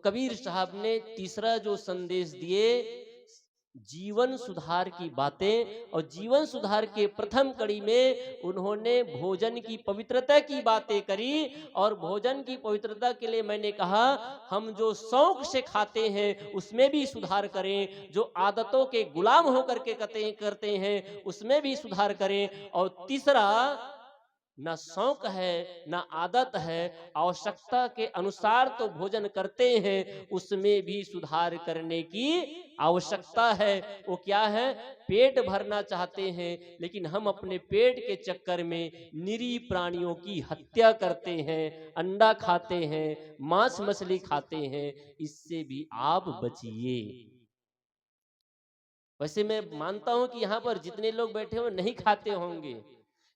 कबीर साहब ने तीसरा जो संदेश दिए, जीवन सुधार की बातें, और जीवन सुधार के प्रथम कड़ी में उन्होंने भोजन की पवित्रता की बातें करी। और भोजन की पवित्रता के लिए मैंने कहा, हम जो शौक से खाते हैं उसमें भी सुधार करें, जो आदतों के गुलाम होकर के करते हैं उसमें भी सुधार करें। और तीसरा, ना शौक है ना आदत है, आवश्यकता के अनुसार तो भोजन करते हैं, उसमें भी सुधार करने की आवश्यकता है। वो क्या है? पेट भरना चाहते हैं, लेकिन हम अपने पेट के चक्कर में निरीह प्राणियों की हत्या करते हैं, अंडा खाते हैं, मांस मछली खाते हैं। इससे भी आप बचिए। वैसे मैं मानता हूं कि यहाँ पर जितने लोग बैठे हो नहीं खाते होंगे,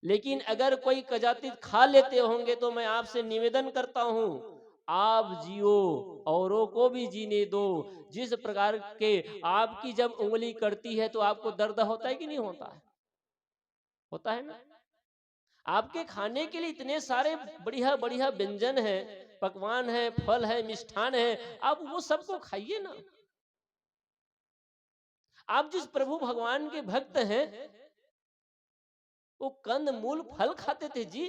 लेकिन अगर कोई कजातित खा लेते होंगे तो मैं आपसे निवेदन करता हूं, आप जियो, औरों को भी जीने दो। जिस प्रकार के आपकी जब उंगली करती है तो आपको दर्द होता है कि नहीं होता है? होता है ना? आपके खाने के लिए इतने सारे बढ़िया बढ़िया व्यंजन है, पकवान है, फल है, मिष्ठान है, आप वो सबको खाइए ना। आप जिस प्रभु भगवान के भक्त हैं वो कंद मूल फल खाते थे जी।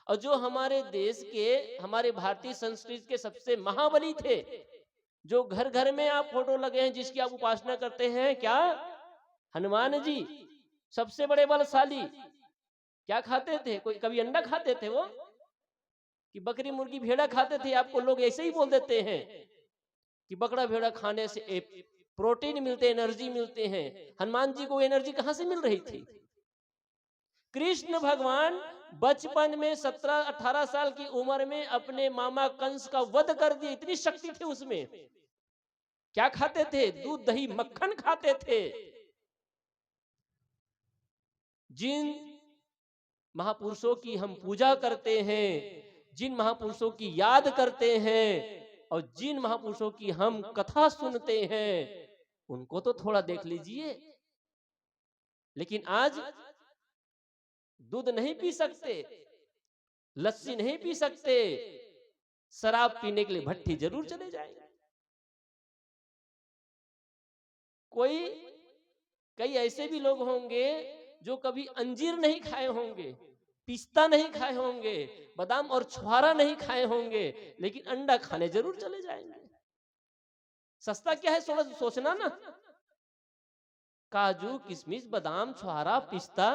और जो हमारे देश के, हमारे भारतीय संस्कृति के सबसे महाबली थे, जो घर घर में आप फोटो लगे हैं, जिसकी आप उपासना करते हैं, क्या? हनुमान जी, सबसे बड़े बलशाली। क्या खाते थे? कोई कभी अंडा खाते थे वो? कि बकरी मुर्गी भेड़ा खाते थे? आपको लोग ऐसे ही बोल देते हैं कि बकरा भेड़ा खाने से प्रोटीन मिलते, एनर्जी मिलते हैं। हनुमान जी को एनर्जी कहां से मिल रही थी? कृष्ण भगवान बचपन में 17-18 साल की उम्र में अपने मामा कंस का वध कर दिए, इतनी शक्ति थी उसमें। क्या खाते थे? दूध दही मक्खन खाते थे। जिन महापुरुषों की हम पूजा करते हैं, जिन महापुरुषों की याद करते हैं, और जिन महापुरुषों की हम कथा सुनते हैं, उनको तो थोड़ा देख लीजिए। लेकिन आज दूध नहीं पी सकते, लस्सी नहीं पी सकते, शराब पीने के लिए भट्टी जरूर चले जाएंगे। कोई कई ऐसे भी लोग होंगे जो कभी अंजीर नहीं खाए होंगे, पिस्ता नहीं खाए होंगे, बादाम और छुहारा नहीं खाए होंगे, लेकिन अंडा खाने जरूर चले जाएंगे। सस्ता क्या है सोचना ना। काजू, किशमिश, बादाम, छुहारा, पिस्ता,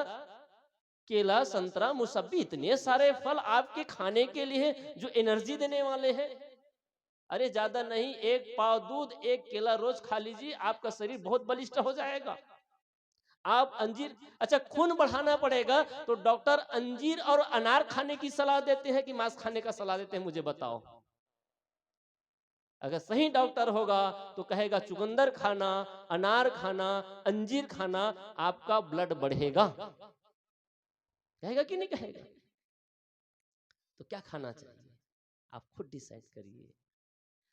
केला, संतरा, मौसम्बी, इतने सारे फल आपके खाने के लिए हैं जो एनर्जी देने वाले हैं। अरे ज्यादा नहीं, एक पाव दूध, एक केला रोज खा लीजिए, आपका शरीर बहुत बलिष्ठ हो जाएगा। आप अंजीर, अच्छा खून बढ़ाना पड़ेगा तो डॉक्टर अंजीर और अनार खाने की सलाह देते हैं कि मांस खाने का सलाह देते हैं? मुझे बताओ। अगर सही डॉक्टर होगा तो कहेगा चुकंदर खाना, अनार खाना, अंजीर खाना, आपका ब्लड बढ़ेगा। कहेगा कि नहीं कहेगा? तो क्या खाना चाहिए आप खुद डिसाइड करिए।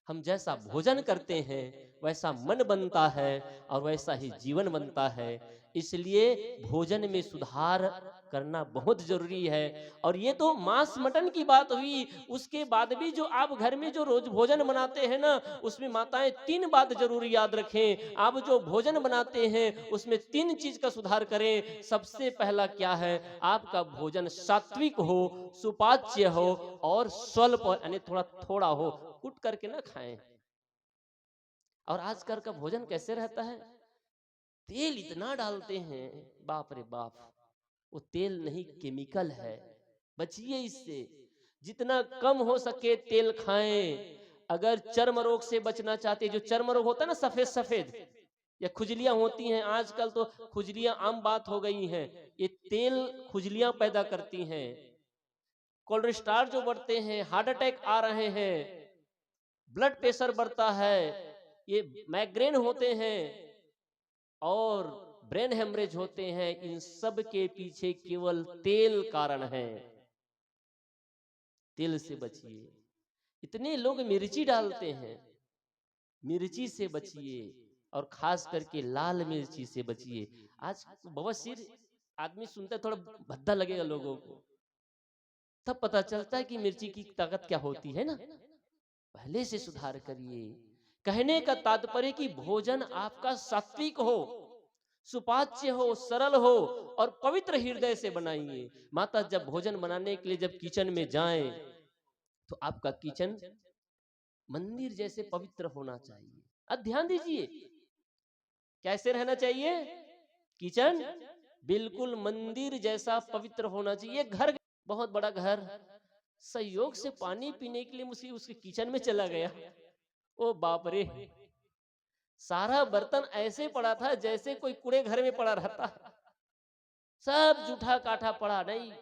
हम जैसा भोजन करते हैं वैसा मन बनता है और वैसा ही जीवन बनता है। इसलिए भोजन में सुधार करना बहुत जरूरी है। और ये तो मांस मटन की बात हुई, उसके बाद भी जो आप घर में जो रोज भोजन बनाते हैं ना, उसमें माताएं 3 बात जरूर याद रखें। आप जो भोजन बनाते हैं उसमें 3 चीज का सुधार करें। सबसे पहला क्या है? आपका भोजन सात्विक हो, सुपाच्य हो और स्वल्प यानी थोड़ा थोड़ा हो, कुट करके ना खाएं। और आजकल का भोजन कैसे रहता है? तेल इतना डालते हैं, बाप रे बाप। वो तेल नहीं, केमिकल है। बचिए इससे, जितना कम हो सके तेल खाएं। अगर चर्म रोग से बचना चाहते, जो चर्म रोग होता है ना, सफेद सफेद या खुजलियां होती हैं, आजकल तो खुजलियां आम बात हो गई हैं, ये तेल खुजलियां पैदा करती हैं। कोलेस्ट्रॉल जो बढ़ते हैं, हार्ट अटैक आ रहे हैं, ब्लड प्रेशर बढ़ता है, ये माइग्रेन होते हैं और ब्रेन हेमरेज होते हैं। इन सब के पीछे केवल तेल कारण है। तेल से बचिए। इतने लोग मिर्ची डालते हैं, मिर्ची से बचिए, और खास करके लाल मिर्ची से बचिए। आज बवासीर आदमी सुनता है, थोड़ा भद्दा लगेगा लोगों को, तब पता चलता है कि मिर्ची की ताकत क्या होती है ना। पहले से सुधार करिए। कहने का तात्पर्य कि भोजन आपका सात्विक हो, सुपाच्य हो, सरल हो और पवित्र हृदय से बनाइए। माता जब भोजन बनाने के लिए जब किचन में जाएं तो आपका किचन मंदिर जैसे पवित्र होना चाहिए। अब ध्यान दीजिए, कैसे रहना चाहिए? किचन बिल्कुल मंदिर जैसा पवित्र होना चाहिए। घर बहुत बड़ा घर, संयोग से पानी पीने के लिए मुझे उसके किचन में चला गया, ओ बाप रे, सारा बर्तन ऐसे पड़ा था जैसे कोई कूड़े घर में पड़ा रहता, सब जूठा काठा पड़ा। नहीं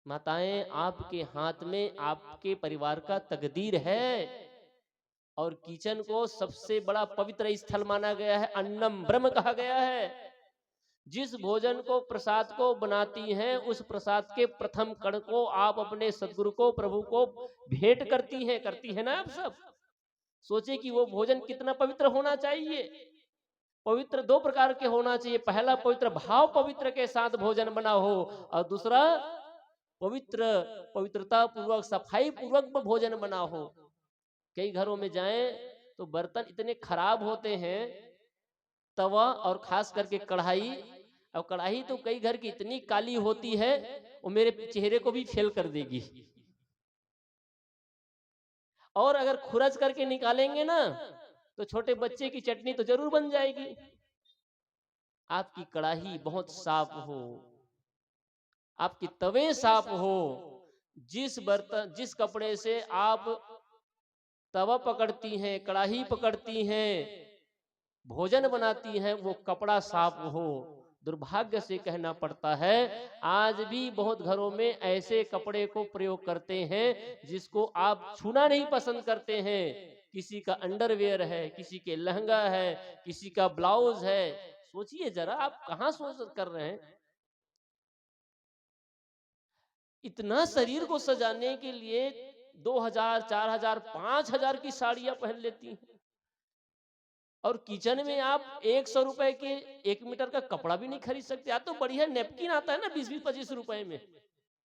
माताएं, आपके हाथ में आपके परिवार का तकदीर है और किचन को सबसे बड़ा पवित्र स्थल माना गया है। अन्नम ब्रह्म कहा गया है। जिस भोजन को प्रसाद को बनाती हैं उस प्रसाद के प्रथम कण को आप अपने सदगुरु को, प्रभु को भेंट करती है ना आप सब। सोचे कि वो भोजन कितना पवित्र होना चाहिए। पवित्र दो प्रकार के होना चाहिए। पहला, पवित्र भाव पवित्र के साथ भोजन बना हो, और दूसरा पवित्रता पूर्वक, सफाई पूर्वक भोजन बना हो। कई घरों में जाएं तो बर्तन इतने खराब होते हैं, तवा और खास करके कढ़ाई, और कढ़ाई तो कई घर की इतनी काली होती है वो मेरे चेहरे को भी फेल कर देगी। और अगर खुरच करके निकालेंगे ना तो छोटे बच्चे की चटनी तो जरूर बन जाएगी। आपकी कढ़ाई बहुत साफ हो, आपकी तवे साफ हो, जिस बर्तन जिस कपड़े से आप तवा पकड़ती हैं, कढ़ाई पकड़ती हैं, भोजन बनाती हैं, वो कपड़ा साफ हो। दुर्भाग्य से कहना पड़ता है आज भी बहुत घरों में ऐसे कपड़े को प्रयोग करते हैं जिसको आप छूना नहीं पसंद करते हैं। किसी का अंडरवेयर है, किसी के लहंगा है, किसी का ब्लाउज है। सोचिए जरा, आप कहां सोच कर रहे हैं? इतना शरीर को सजाने के लिए 2000, 4000, 5000 की साड़ियां पहन लेती हैं, और किचन में आप 100 रुपए के 1 मीटर का कपड़ा भी नहीं खरीद सकते। आप तो बढ़िया नेपकिन आता है ना 20-25 रुपए में,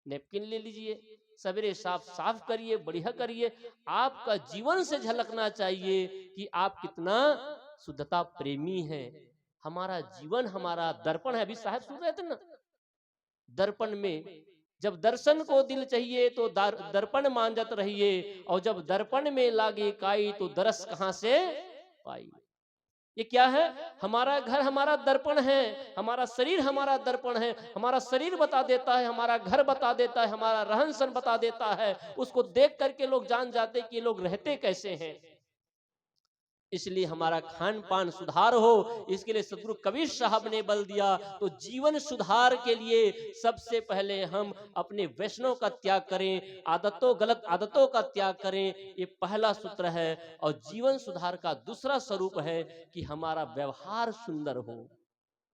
नेपकिन ले लीजिए, सवेरे साफ साफ करिए, बढ़िया करिए। आपका जीवन से झलकना चाहिए कि आप कितना शुद्धता प्रेमी हैं। हमारा जीवन हमारा दर्पण है। अभी साहब सुन रहे थे ना, दर्पण में जब दर्शन को दिल चाहिए तो दर्पण मांजत रहिए, और जब दर्पण में लागे काई तो दरस कहां से पाई। ये क्या है? हमारा घर हमारा दर्पण है, हमारा शरीर हमारा दर्पण है। हमारा शरीर बता देता है, हमारा घर बता देता है, हमारा रहन सहन बता देता है। उसको देख करके लोग जान जाते कि ये लोग रहते कैसे हैं। इसलिए हमारा खान पान सुधार हो, इसके लिए सदगुरु कबीर साहब ने बल दिया। तो जीवन सुधार के लिए सबसे पहले हम अपने वैष्णव का त्याग करें, गलत आदतों का त्याग करें। ये पहला सूत्र है। और जीवन सुधार का दूसरा स्वरूप है कि हमारा व्यवहार सुंदर हो।